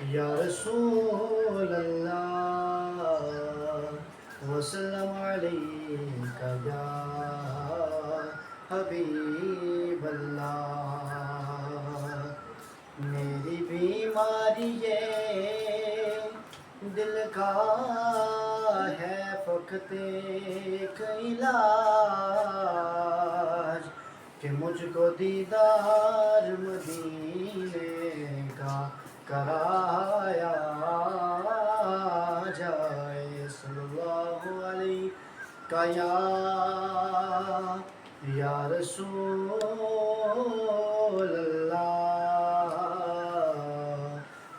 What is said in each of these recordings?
یا رسول اللہ وسلم علیک یا حبیب اللہ میری بیماری یہ دل کا ہے فقط ایک علاج کہ مجھ کو دیدار مدینے کا کرایا جائے صلی اللہ علیہ یا رسول اللہ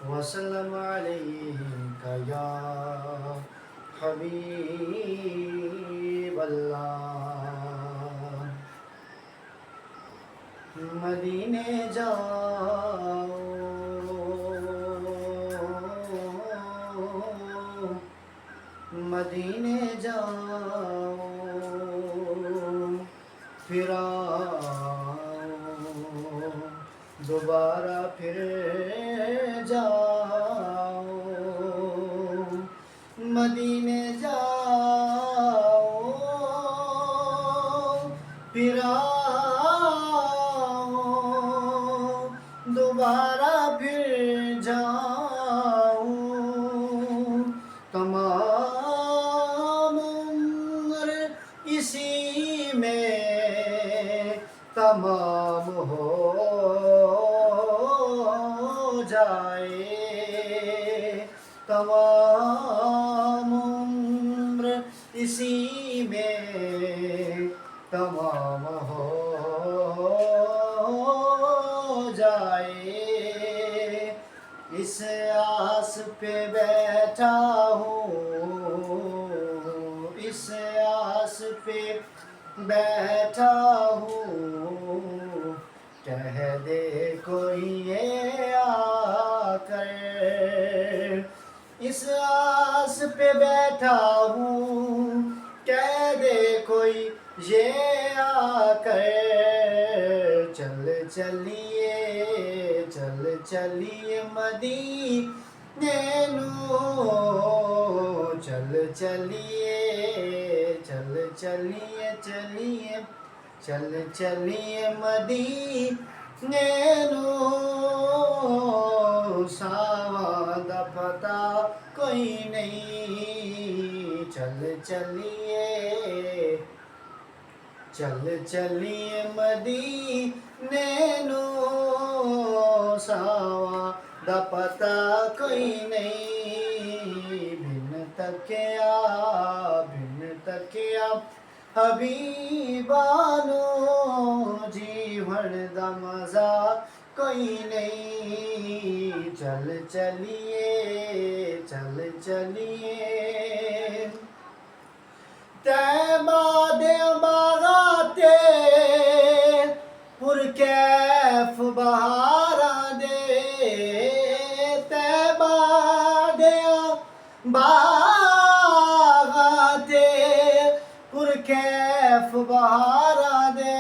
وسلم علیک یا حبیب اللہ مدینے جاؤ مدینے جاؤ پھر آؤ دوبارہ پھر جاؤ مدینے جاؤ پھر آؤ دوبارہ پھر جاؤ تمام عمر اسی میں تمام ہو جائے تمام عمر اسی میں تمام ہو جائے اس آس پہ بیٹھا ہوں اس آس پہ بیٹھا ہوں کہہ دے کوئی یہ آ کر اس آس پہ بیٹھا ہوں کہہ دے کوئی یہ آ کر چل چلیے مدینے نو چل چلیے مدینے نو ساواں دا پتہ کوئی نہیں چلیے مدینے نو ساواں دا پتہ کوئی نہیں بن تکیا حبیبانو جیون دا مزہ کوئی نہیں چل چلیے طیبہ دے باغاتے پرکیف بہاراں دے طیبہ دے باغاتے پرکیف بہاراں دے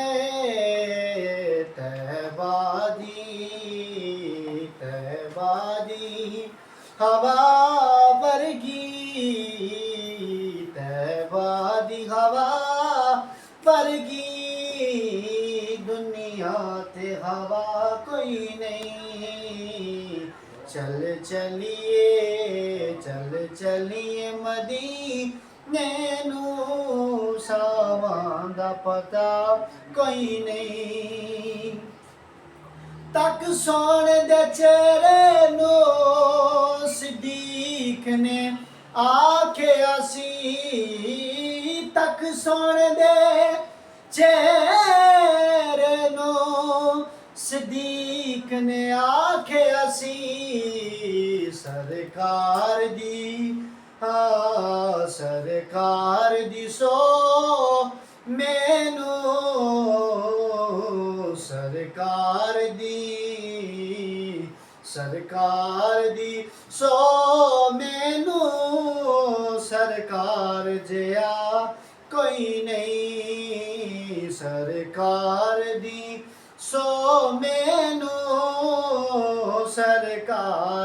طیبہ دی ہوا ورگی طیبہ دی ہوا ورگی دنیا تے ہوا کوئی نہیں چل چلیے مدینے نو ساواں دا پتہ کوئی نہیں تک سونے دے چہرے نو صدیق نے آکھیا سی تک سونے دے چہرے نو صدیق نے آکھیا سی سرکار دی سو مینو سرکار دی سو مینو سرکار جیا کوئی نہیں سرکار دی سو مینو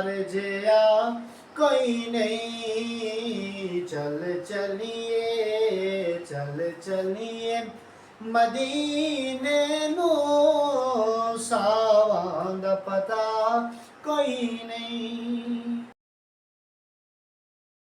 ਯਾਰ ਜਿਹਾ ਕੋਈ ਨਹੀਂ। ਚੱਲ ਚਲੀਏ ਚੱਲ ਚਲੀਏ ਮਦੀਨੇ ਨੂੰ, ਸਾਵਾਂ ਦਾ ਪਤਾ ਕੋਈ ਨਹੀਂ।